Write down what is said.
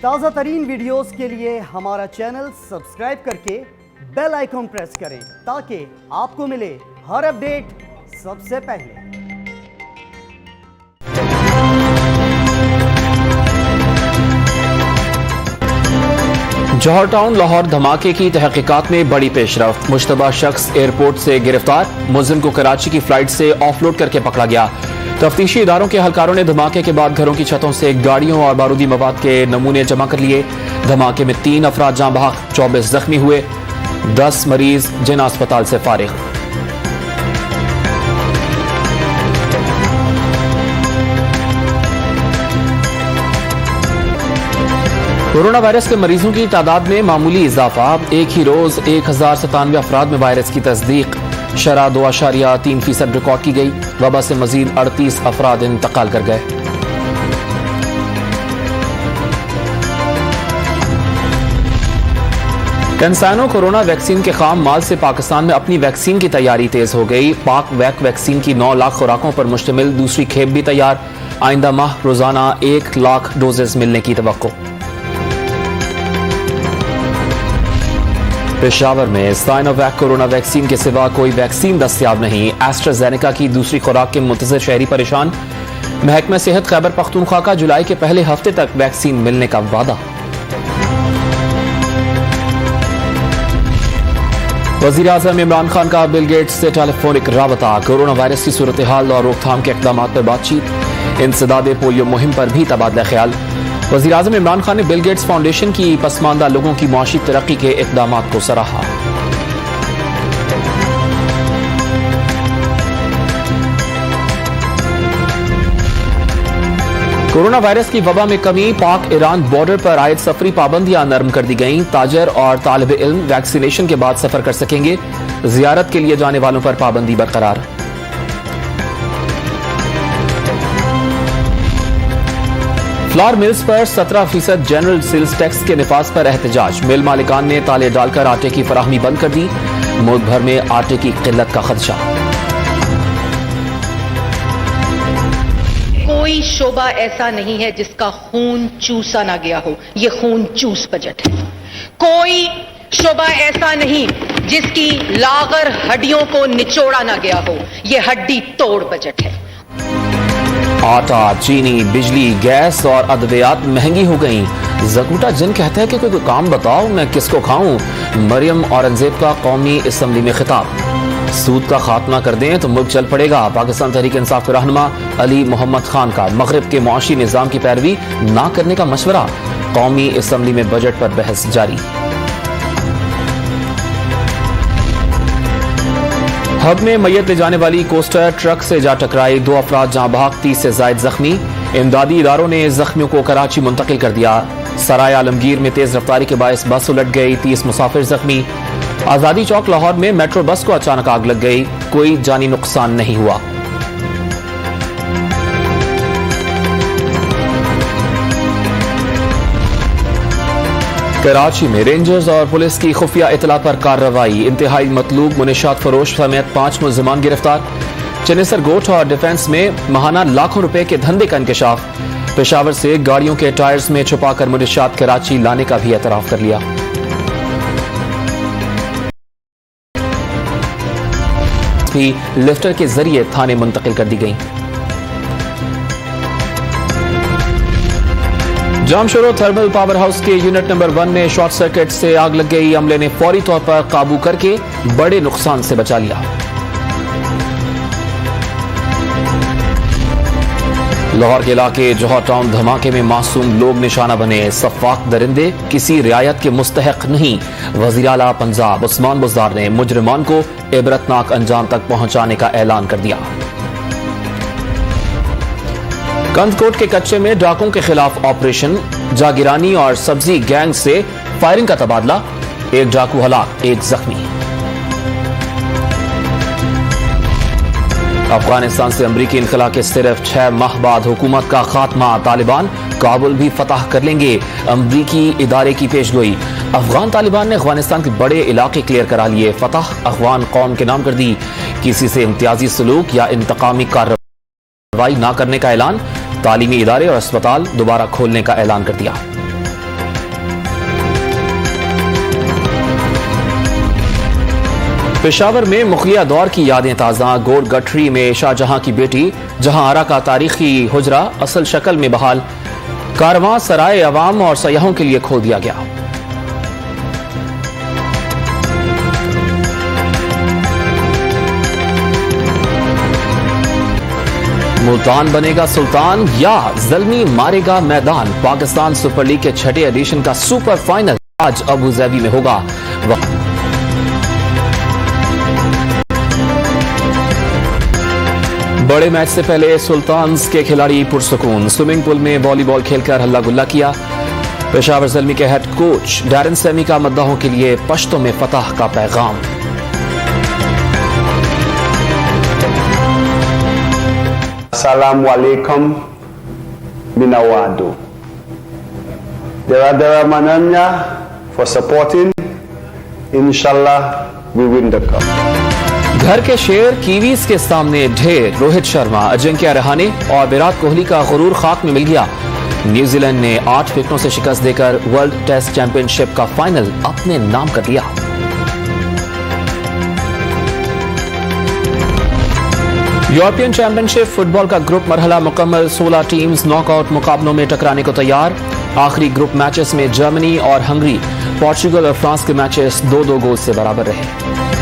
ताज़ा तरीन वीडियोस के लिए हमारा चैनल सब्सक्राइब करके बेल आइकॉन प्रेस करें ताकि आपको मिले हर अपडेट सबसे पहले। जौहर टाउन लाहौर धमाके की तहकीकात में बड़ी पेशरफ्त। मुश्तबा शख्स एयरपोर्ट से गिरफ्तार, मुलजिम को कराची की फ्लाइट से ऑफलोड करके पकड़ा गया। तफ्तीशी इदारों के अहलकारों ने धमाके के बाद घरों की छतों से गाड़ियों और बारूदी मवाद के नमूने जमा कर लिए। धमाके में 3 अफराद जाँ बहक, 24 जख्मी हुए, 10 मरीज जिन अस्पताल से फारिग। कोरोना वायरस के मरीजों की तादाद में मामूली इजाफा। एक ही रोज 1097 अफराद में वायरस की तस्दीक, शरह 2.3% रिकॉर्ड की गई। वबा से मजीद 38 अफराद इंतकाल कर गए। कंसानो कोरोना वैक्सीन के खाम माल से पाकिस्तान में अपनी वैक्सीन की तैयारी तेज हो गई। पाक वैक्सीन की 9 लाख खुराकों पर मुश्तमिल दूसरी खेप भी तैयार। आइंदा माह रोजाना 1 लाख डोजेस मिलने की तवक्को। पेशावर में साइनोवैक कोरोना वैक्सीन के सिवा कोई वैक्सीन दस्तयाब नहीं। एस्ट्राजेनेका की दूसरी खुराक के मुंतज़िर शहरी परेशान। महकमा सेहत खैबर पख्तूनख्वा का जुलाई के पहले हफ्ते तक वैक्सीन मिलने का वादा। वज़ीर आज़म इमरान खान का बिल गेट्स से टेलीफोनिक राबता। कोरोना वायरस की सूरत हाल और रोकथाम के इक़दाम पर बातचीत। इंसदादे पोलियो मुहिम पर भी तबादला ख्याल। वज़ीर आज़म इमरान खान ने बिल गेट्स फाउंडेशन की पसमानदा लोगों की मुआशी तरक्की के इक़दाम को सराहा। कोरोना वायरस की वबा में कमी। पाक ईरान बॉर्डर पर आयद सफरी पाबंदियां नरम कर दी गईं। ताजर और तालिब इल्म वैक्सीनेशन के बाद सफर कर सकेंगे। जियारत के लिए जाने वालों पर पाबंदी बरकरार। फ्लावर मिल्स पर 17% जनरल सेल्स टैक्स के निफाज पर एहतजाज। मिल मालिकान ने ताले डालकर आटे की फराहमी बंद कर दी। मुल्क भर में आटे की किल्लत का खदशा। कोई शोबा ऐसा नहीं है जिसका खून चूसा ना गया हो। ये खून चूस बजट है। कोई शोबा ऐसा नहीं जिसकी लागर हड्डियों को निचोड़ा ना गया हो। ये हड्डी तोड़ बजट है। आटा, चीनी, बिजली, गैस और अद्वियात महंगी हो गई। जकूटा जिन कहता है कि कोई काम बताओ मैं किसको खाऊं। मरियम औरंगजेब का कौमी असम्बली में खिताब। सूद का खात्मा कर दें तो मुल्क चल पड़ेगा। पाकिस्तान तहरीक इंसाफ के रहनुमा अली मोहम्मद खान का मगरिब के मुआशी निजाम की पैरवी ना करने का मशवरा। कौमी असम्बली में बजट पर बहस जारी। हब में मैयत ले जाने वाली कोस्टर ट्रक से जा टकराई। 2 अफराद जाँ बहक, 30 से जायद जख्मी। इमदादी इदारों ने जख्मियों को कराची मुंतकिल कर दिया। सराय आलमगीर में तेज रफ्तारी के बायस बस उलट गई, 30 मुसाफिर जख्मी। आजादी चौक लाहौर में मेट्रो बस को अचानक आग लग गई, कोई जानी नुकसान नहीं हुआ। कराची में रेंजर्स और पुलिस की खुफिया इतला पर कार्रवाई। इंतहाई मतलूब मुनिशात फरोश समेत 5 मुल्जिमान गिरफ्तार। चनेसर गोट और डिफेंस में माहाना लाखों रुपए के धंधे का इंकशाफ। पेशावर से गाड़ियों के टायर्स में छुपाकर मुनिशात कराची लाने का भी एतराफ कर लिया। भी लिफ्टर के जरिए थाने मुंतकिल कर दी गई। जामशोरो थर्मल पावर हाउस के यूनिट नंबर 1 में शॉर्ट सर्किट से आग लग गई। अमले ने फौरी तौर पर काबू करके बड़े नुकसान से बचा लिया। लाहौर के इलाके जौहर टाउन धमाके में मासूम लोग निशाना बने। सफाक दरिंदे किसी रियायत के मुस्तहक नहीं। वज़ीर आला पंजाब उस्मान बुज़दार ने मुजरिमान को इबरतनाक अंजाम तक पहुंचाने का ऐलान कर दिया। कंदकोट के कच्चे में डाकुओं के खिलाफ ऑपरेशन। जागिरानी और सब्जी गैंग से फायरिंग का तबादला। 1 डाकू हलाक, 1 जख्मी। अफगानिस्तान से अमरीकी इनखला के सिर्फ 6 माह बाद हुकूमत का खात्मा। तालिबान काबुल भी फतह कर लेंगे। अमरीकी इदारे की पेशगोई। अफगान तालिबान ने अफगानिस्तान के बड़े इलाके क्लियर करा लिए। फतह अफगान कौम के नाम कर दी। किसी से इम्तियाजी सलूक या इंतकामी कार्रवाई न करने का ऐलान। तालीमी इदारे और अस्पताल दोबारा खोलने का ऐलान कर दिया। पेशावर में मुखलिया दौर की यादें ताज़ा। गोड गठरी में शाहजहां की बेटी जहां आरा का तारीखी हुजरा असल शक्ल में बहाल। कारवां सराय अवाम और सयाहों के लिए खोल दिया गया। मुल्तान बनेगा सुल्तान या ज़ल्मी मारेगा मैदान। पाकिस्तान सुपर लीग के छठे एडिशन का सुपर फाइनल आज अबू धाबी में होगा। बड़े मैच से पहले सुल्तान्स के खिलाड़ी पुरसुकून। स्विमिंग पूल में वॉलीबॉल खेलकर हल्ला गुल्ला किया। पेशावर ज़ल्मी के हेड कोच डैरन सैमी का मद्दाहों के लिए पश्तो में फतह का पैगाम। Assalamu alaikum minawadu. Dera mananya for supporting. Inshallah we win the cup. घर के शेर कीवीज के सामने ढेर। रोहित शर्मा, अजिंक्य रहाणे और विराट कोहली का गुरूर खाक में मिल गया। न्यूजीलैंड ने 8 विकेटों से शिकस्त देकर वर्ल्ड टेस्ट चैंपियनशिप का फाइनल अपने नाम कर लिया। यूरोपियन चैंपियनशिप फुटबॉल का ग्रुप मरहला मुकम्मल। 16 टीम्स नॉकआउट मुकाबलों में टकराने को तैयार। आखिरी ग्रुप मैचेस में जर्मनी और हंगरी, पोर्चुगल और फ्रांस के मैचेस 2-2 गोल से बराबर रहे।